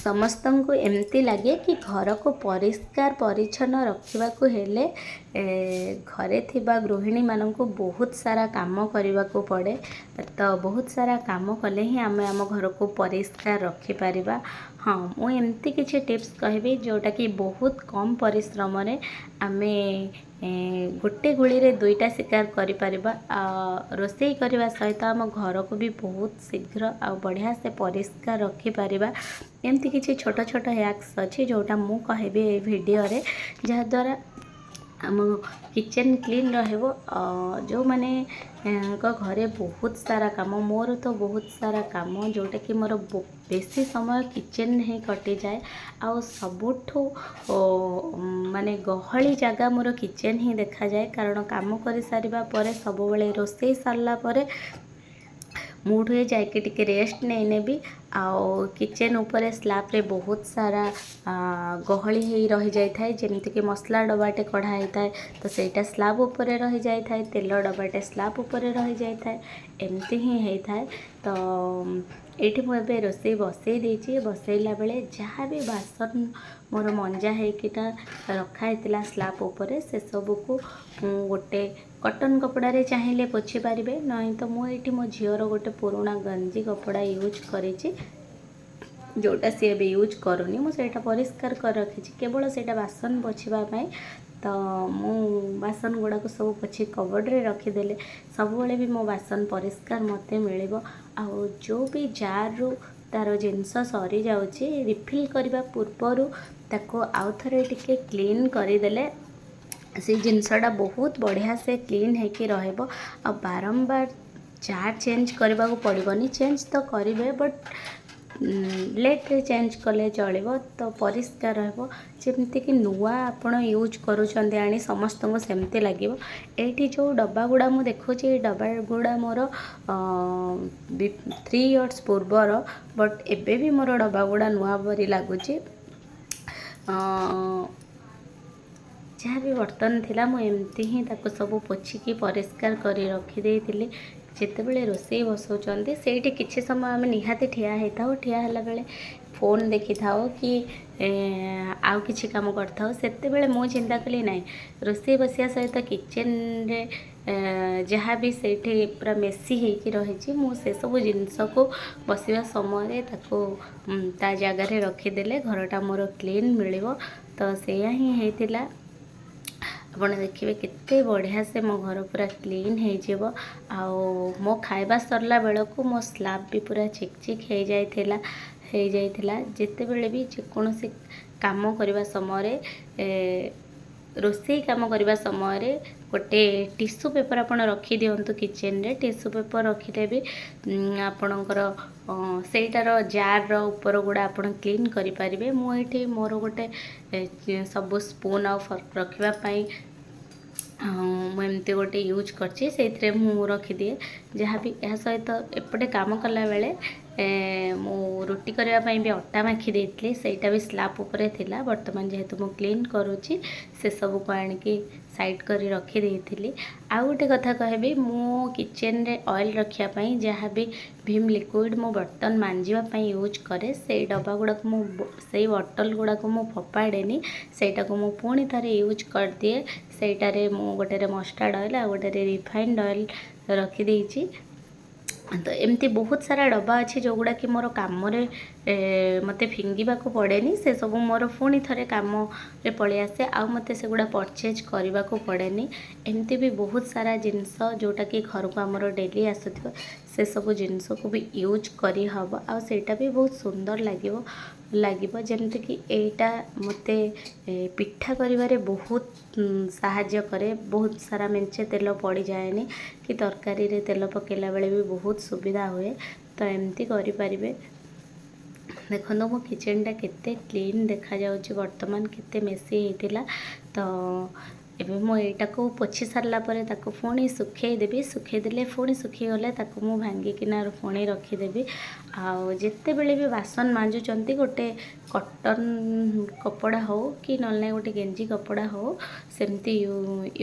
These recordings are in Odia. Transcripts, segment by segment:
ସମସ୍ତଙ୍କୁ ଏମିତି ଲାଗେ କି ଘରକୁ ପରିଷ୍କାର ପରିଚ୍ଛନ୍ନ ରଖିବାକୁ ହେଲେ ଘରେ ଥିବା ଗୃହିଣୀମାନଙ୍କୁ ବହୁତ ସାରା କାମ କରିବାକୁ ପଡ଼େ। ତ ବହୁତ ସାରା କାମ କଲେ ହିଁ ଆମେ ଆମ ଘରକୁ ପରିଷ୍କାର ରଖିପାରିବା। ହଁ, ମୁଁ ଏମିତି କିଛି ଟିପ୍ସ କହିବି ଯେଉଁଟାକି ବହୁତ କମ୍ ପରିଶ୍ରମରେ ଆମେ ଗୋଟେ ଗୁଳିରେ ଦୁଇଟା ଶିକାର କରିପାରିବା। ରୋଷେଇ କରିବା ସହିତ ଆମ ଘରକୁ ବି ବହୁତ ଶୀଘ୍ର ଆଉ ବଢ଼ିଆ ସେ ପରିଷ୍କାର ରଖିପାରିବା। ଏମିତି କିଛି ଛୋଟ ଛୋଟ ହ୍ୟାକ୍ସ ଅଛି ଯେଉଁଟା ମୁଁ କହିବି ଏଇ ଭିଡ଼ିଓରେ, ଯାହାଦ୍ୱାରା ଆମ କିଚେନ୍ କ୍ଲିନ୍ ରହିବ। ଯେଉଁମାନଙ୍କ ଘରେ ବହୁତ ସାରା କାମ, ମୋର ତ ବହୁତ ସାରା କାମ ଯେଉଁଟାକି ମୋର ବେଶୀ ସମୟ କିଚେନ୍ ହିଁ କଟିଯାଏ। ଆଉ ସବୁଠୁ ମାନେ ଗହଳି ଜାଗା ମୋର କିଚେନ୍ ହିଁ ଦେଖାଯାଏ, କାରଣ କାମ କରିସାରିବା ପରେ ସବୁବେଳେ ରୋଷେଇ ସାରିଲା ପରେ ମୁଡ୍ ହୁଏ ଯାଇକି ଟିକେ ରେଷ୍ଟ ନେବି। ଆଉ କିଚେନ୍ ଉପରେ ସ୍ଲାବ୍ରେ ବହୁତ ସାରା ଗହଳି ହେଇ ରହିଯାଇଥାଏ, ଯେମିତିକି ମସଲା ଡବାଟେ କଢ଼ା ହେଇଥାଏ ତ ସେଇଟା ସ୍ଲାବ୍ ଉପରେ ରହିଯାଇଥାଏ, ତେଲ ଡବାଟେ ସ୍ଲାବ୍ ଉପରେ ରହିଯାଇଥାଏ, ଏମିତି ହିଁ ହେଇଥାଏ। ତ ଏଇଠି ମୁଁ ଏବେ ରୋଷେଇ ବସେଇ ଦେଇଛି। ବସେଇଲା ବେଳେ ଯାହା ବି ବାସନ ମୋର ମଞ୍ଜା ହେଇକିନା ରଖା ହେଇଥିଲା ସ୍ଲାବ୍ ଉପରେ, ସେସବୁକୁ ମୁଁ ଗୋଟେ କଟନ୍ କପଡ଼ାରେ ଚାହିଁଲେ ପୋଛି ପାରିବେ, ନାହିଁ ତ ମୁଁ ଏଇଠି ମୋ ଝିଅର ଗୋଟେ ପୁରୁଣା ଗଞ୍ଜି କପଡ଼ା ୟୁଜ୍ କରିଛି, ଯେଉଁଟା ସିଏ ଏବେ ୟୁଜ୍ କରୁନି। ମୁଁ ସେଇଟା ପରିଷ୍କାର କରି ରଖିଛି କେବଳ ସେଇଟା ବାସନ ପୋଛିବା ପାଇଁ। ତ ମୁଁ ବାସନ ଗୁଡ଼ାକ ସବୁ ପୋଛି କବର୍ଡ଼ରେ ରଖିଦେଲେ ସବୁବେଳେ ବି ମୋ ବାସନ ପରିଷ୍କାର ମୋତେ ମିଳିବ। ଆଉ ଯେଉଁ ବି ଜାର୍ରୁ ତା'ର ଜିନିଷ ସରିଯାଉଛି, ରିଫିଲ୍ କରିବା ପୂର୍ବରୁ ତାକୁ ଆଉ ଥରେ ଟିକେ କ୍ଲିନ୍ କରିଦେଲେ ସେଇ ଜିନିଷଟା ବହୁତ ବଢ଼ିଆ ସେ କ୍ଲିନ୍ ହେଇକି ରହିବ। ଆଉ ବାରମ୍ବାର ଜାର୍ ଚେଞ୍ଜ କରିବାକୁ ପଡ଼ିବନି। ଚେଞ୍ଜ ତ କରିବେ ବଟ୍ ଲେଟ୍ରେ ଚେଞ୍ଜ କଲେ ଚଳିବ, ତ ପରିଷ୍କାର ରହିବ। ଯେମିତିକି ନୂଆ ଆପଣ ୟୁଜ୍ କରୁଛନ୍ତି ଆଣି ସମସ୍ତଙ୍କୁ ସେମିତି ଲାଗିବ। ଏଇଠି ଯେଉଁ ଡବା ଗୁଡ଼ା ମୁଁ ଦେଖୁଛି, ଏଇ ଡବା ଗୁଡ଼ା ମୋର 3 years ପୂର୍ବର, ବଟ୍ ଏବେ ବି ମୋର ଡବା ଗୁଡ଼ା ନୂଆ ପରି ଲାଗୁଛି। ଯାହା ବି ବର୍ତ୍ତମାନ ଥିଲା ମୁଁ ଏମିତି ହିଁ ତାକୁ ସବୁ ପୋଛିକି ପରିଷ୍କାର କରି ରଖିଦେଇଥିଲି। ଯେତେବେଳେ ରୋଷେଇ ବସାଉଛନ୍ତି ସେଇଠି କିଛି ସମୟ ଆମେ ନିହାତି ଠିଆ ହେଇଥାଉ। ଠିଆ ହେଲା ବେଳେ ଫୋନ୍ ଦେଖିଥାଉ କି ଆଉ କିଛି କାମ କରିଥାଉ। ସେତେବେଳେ ମୁଁ ଚିନ୍ତା କଲି ନାହିଁ, ରୋଷେଇ ବସିବା ସହିତ କିଚେନ୍ରେ ଯାହା ବି ସେଇଠି ପୁରା ମେସି ହେଇକି ରହିଛି, ମୁଁ ସେସବୁ ଜିନିଷକୁ ବସିବା ସମୟରେ ତାକୁ ତା ଜାଗାରେ ରଖିଦେଲେ ଘରଟା ମୋର କ୍ଲିନ୍ ମିଳିବ। ତ ସେଇଆ ହିଁ ହେଇଥିଲା। ଆପଣ ଦେଖିବେ କେତେ ବଢ଼ିଆ ସେ ମୋ ଘର ପୁରା କ୍ଲିନ୍ ହେଇଯିବ। ଆଉ ମୋ ଖାଇବା ସରିଲା ବେଳକୁ ମୋ ସ୍ଲାବ୍ ବି ପୁରା ଚିକ୍ ଚିକ୍ ହେଇଯାଇଥିଲା। ଯେତେବେଳେ ବି ଯେକୌଣସି କାମ କରିବା ସମୟରେ, ରୋଷେଇ କାମ କରିବା ସମୟରେ ଗୋଟେ ଟିସ୍ୟୁ ପେପର୍ ଆପଣ ରଖିଦିଅନ୍ତୁ କିଚେନ୍ରେ। ଟିସ୍ୟୁ ପେପର୍ ରଖିଲେ ବି ଆପଣଙ୍କର ସେଇଟାର ଜାର୍ର ଉପର ଗୁଡ଼ା ଆପଣ କ୍ଲିନ୍ କରିପାରିବେ। ମୁଁ ଏଇଠି ମୋର ଗୋଟେ ସବୁ ସ୍ପୁନ୍ ଆଉ ଫର୍କ ରଖିବା ପାଇଁ ମୁଁ ଏମିତି ଗୋଟେ ୟୁଜ୍ କରିଛି, ସେଇଥିରେ ମୁଁ ରଖିଦିଏ ଯାହାବି। ଏହା ସହିତ ଏପଟେ କାମ କଲାବେଳେ ମୁଁ ରୁଟି କରିବା ପାଇଁ ବି ଅଟା ମାଖି ଦେଇଥିଲି, ସେଇଟା ବି ସ୍ଲାବ୍ ଉପରେ ଥିଲା। ବର୍ତ୍ତମାନ ଯେହେତୁ ମୁଁ କ୍ଲିନ୍ କରୁଛି, ସେସବୁକୁ ଆଣିକି ସାଇଡ଼୍ କରି ରଖିଦେଇଥିଲି। ଆଉ ଗୋଟେ କଥା କହିବି, ମୁଁ କିଚେନ୍ରେ ଅଏଲ୍ ରଖିବା ପାଇଁ ଯାହା ବି ଭୀମ୍ ଲିକ୍ୱିଡ଼ ମୁଁ ବର୍ତ୍ତମାନ ମାଞ୍ଜିବା ପାଇଁ ୟୁଜ୍ କରେ, ସେଇ ଡବା ଗୁଡ଼ାକୁ ସେଇ ବଟଲ୍ ଗୁଡ଼ାକୁ ମୁଁ ଫୋପାଡ଼େନି, ସେଇଟାକୁ ମୁଁ ପୁଣି ଥରେ ୟୁଜ୍ କରିଦିଏ। ସେଇଟାରେ ମୁଁ ଗୋଟେରେ ମଷ୍ଟାର୍ଡ଼ ଅଏଲ୍ ଆଉ ଗୋଟେରେ ରିଫାଇଣ୍ଡ ଅଏଲ୍ ରଖିଦେଇଛି। ତ ଏମିତି ବହୁତ ସାରା ଡବା ଅଛି ଯେଉଁଗୁଡ଼ାକି ମୋର କାମରେ ମୋତେ ଫିଙ୍ଗିବାକୁ ପଡ଼େନି, ସେସବୁ ମୋର ପୁଣି ଥରେ କାମରେ ପଳେଇ ଆସେ, ଆଉ ମୋତେ ସେଗୁଡ଼ା ପରଚେଜ୍ କରିବାକୁ ପଡ଼େନି। ଏମିତି ବି ବହୁତ ସାରା ଜିନିଷ ଯେଉଁଟାକି ଘରକୁ ଆମର ଡେଲି ଆସୁଥିବ, ସେସବୁ ଜିନିଷକୁ ବି ୟୁଜ୍ କରିହେବ, ଆଉ ସେଇଟା ବି ବହୁତ ସୁନ୍ଦର ଲାଗିବ। ଯେମିତିକି ଏଇଟା ମୋତେ ପିଠା କରିବାରେ ବହୁତ ସାହାଯ୍ୟ କରେ। ବହୁତ ସାରା ମେଞ୍ଚେ ତେଲ ପଡ଼ିଯାଏନି, କି ତରକାରୀରେ ତେଲ ପକାଇଲା ବେଳେ ବି ବହୁତ ସୁବିଧା ହୁଏ। ତ ଏମିତି କରିପାରିବେ। ଦେଖନ୍ତୁ ମୋ କିଚେନ୍ଟା କେତେ କ୍ଲିନ୍ ଦେଖାଯାଉଛି, ବର୍ତ୍ତମାନ କେତେ ମେସି ହେଇଥିଲା। ତ ଏବେ ମୁଁ ଏଇଟାକୁ ପୋଛି ସାରିଲା ପରେ ତାକୁ ପୁଣି ଶୁଖେଇଦେବି। ଶୁଖେଇଦେଲେ ପୁଣି ଶୁଖିଗଲେ ତାକୁ ମୁଁ ଭାଙ୍ଗିକିନା ପୁଣି ରଖିଦେବି। ଆଉ ଯେତେବେଳେ ବି ବାସନ ମାଜୁଛନ୍ତି ଗୋଟେ କଟନ୍ କପଡ଼ା ହଉ କି ନହେଲେ ନାହିଁ ଗୋଟେ ଗେଞ୍ଜି କପଡ଼ା ହଉ, ସେମିତି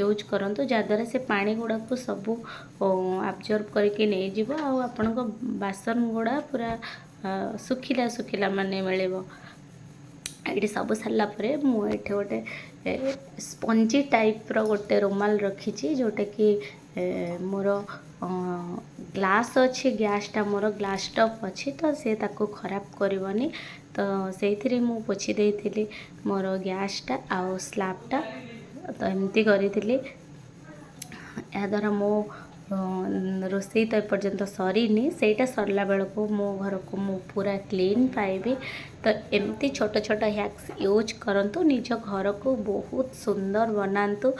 ୟୁଜ୍ କରନ୍ତୁ, ଯାହାଦ୍ୱାରା ସେ ପାଣି ଗୁଡ଼ାକୁ ସବୁ ଆବଜର୍ବ କରିକି ନେଇଯିବ ଆଉ ଆପଣଙ୍କ ବାସନ ଗୁଡ଼ା ପୁରା ଶୁଖିଲା ମାନେ ମିଳିବ। ये सब सारा मुझे गोटे स्पंजी टाइप्र गोटे रुमाल रखी जोटा कि मोर ग्लास अच्छी गैसटा मोर ग्लास टॉप अच्छी तो सी ताको खराब करनी तो से मु पोछि देइथिली मोर गैसटा आउ स्लैबटा तो एमती करी या द्वारा मो रोषे तो एपर्यंत सरीनी सेटा सरला बेल को मो घर को मु पूरा क्लीन पाइबी तो एमती छोट छोट हैक्स यूज करंतु निज घर को बहुत सुंदर बनातु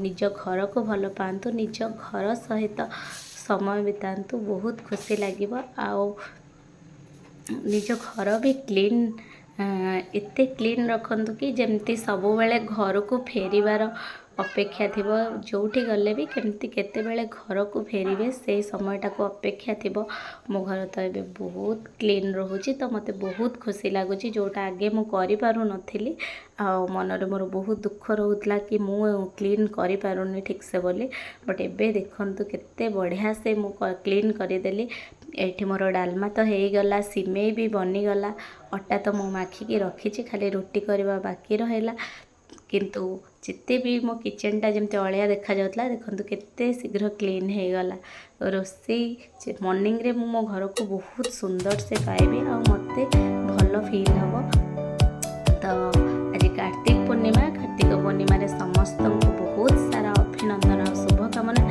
निज घर को भल पातु निज घर सहित समय बितातु बहुत खुशी लगे आओ निज घर भी क्लीन एते क्लीन रखंतु कि जमती सब बेले घर को फेरिबार अपेक्षा थिबो जोठी गले भी केमती केते बेले घर को फेरिबे से समयटा को अपेक्षा थिबो मो घर तो एबे बहुत क्लीन रहूची तो मते बहुत खुशी लागुची जोटा आगे मु करि पारु नथिली आ मनरे मोर बहुत दुख रहउतला कि मु क्लीन करि पारुनी ठीक से बोली बट एबे देखंतु केते बढ़िया से मु क्लीन करि देली एठी मोर डालमा तो हेई गला सिमेई भी बनी गला अटा तो मु माखिकी रखिची खाली रोटी करबा बाकी रहेला किंतु जिते भी मो किचनटा जमती अलिया देखा जाउतला देखंतु केते शीघ्र क्लीन हे गला रोषे मॉर्निंग रे मो घर को बहुत सुंदर से पाइबी आ मते भलो फील हबो तो आज कार्तिक पूर्णिमा रे समस्त को बहुत सारा अभिनंदन और शुभकामना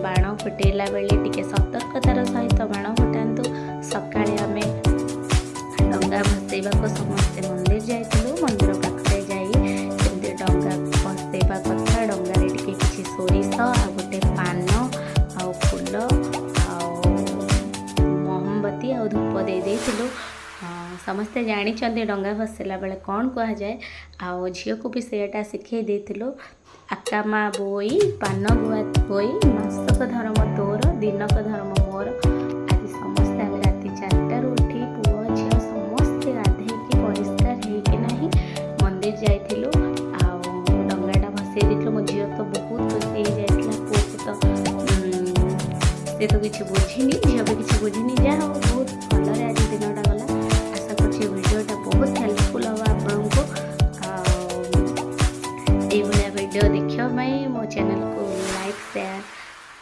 बाण फुटेला बेले टिके सतर्कतार सहित बाण फुटातु सकाळे आमे डंगा भसेबा को समस्ते मंदिर जाइतलु मंदिर पाखरे जाई सेमते डंगा भसेबा कथा डंगा रे टिके किछि सोरिष आ गोटे पान आ फूल आ मोमबत्ती आ धूप दे देइतलु समस्ते जानी डंगा भसेला बेले कौन कह जाए आओ झील को भी सेटा शिखे देथिलो आकामा बोई पान गुआ बोई मासक धर्म तोर दिनक धर्म मोर आज समस्ते आम राति 4टार उठी पुओ झील समस्ते गाधेकी परिष्कार होइकि नाही मंदिर जाइथिलु आओ डंगाटा भसई देथिलु मो झील तो बहुत खुशी हो जाइतला पुओ तो से तो किछि बुझिनी झील भी किछि बुझिनी जा बहुत भलरे आज दिनटा गला आशा करछि वीडियोटा बहुत हेल्पफुल हवा आपनको वीडियो देखियो मो चैनल को लाइक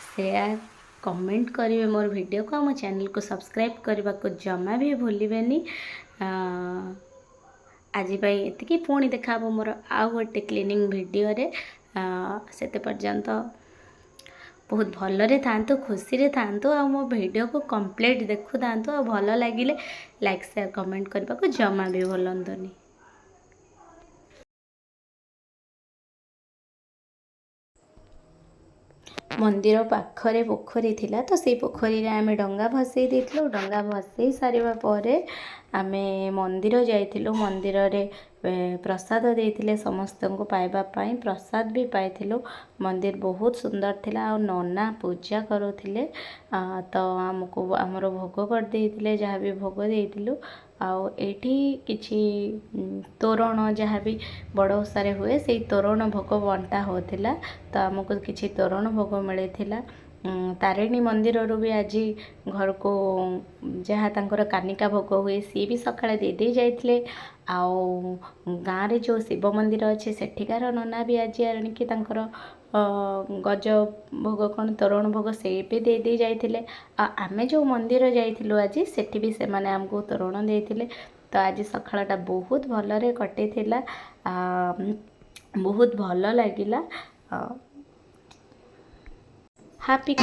शेयर कमेंट करेंगे मोर वीडियो को मो चैनल को सब्सक्राइब करने को जमा भी भूलिबेनी आज एतिकी पुणी देखा मोर आउ गोटे क्लीनिंग वीडियो रे सेते पर्यंत बहुत भलरे थांतु खुशी रे थांतु आ मो वीडियो को कंप्लीट देखु थांतु आ भल लागिले लाइक शेयर कमेंट करने को जमा भी भूलंतुनी। मंदिर पाखरे पोखरी थिला तो से पोखरी रे आमे डंगा भसई देथिलु डंगा भसई सारिबा परे आमे मंदिर जाइथिलु मंदिर रे प्रसाद देइथिले समस्त को पाइबा पई प्रसाद भी पाइथिलु मंदिर बहुत सुंदर थिला आ नन्ना पूजा करूथिले तो हमको हमर भोग कर देइथिले जहाँ भी भोग देइथिलु आउ एठी किछि तोरण जहाँ भी बड़ ओसारे हुए से तोरण भोग बंटा होथिला तो हमको किछि तोरण भोग मिलेथिला तारिणी मंदिर रू भी आज घर को जहाँ तांकर कानिका भोग हुए सी भी सकाଳେ दे जाइथिले आउ गाँव रे जो शिव मंदिर अच्छे सेठिकार नना भी आज आणिकी तांकर गज भोग कौन तोरण भोग से भी दे जाइथिले आमे जो मंदिर जाइथिलु आज सेठी भी से माने हमको तोरण देइथिले तो आज सकाळटा बहुत भलरे कटिथिला बहुत भल लागिला हैप्पी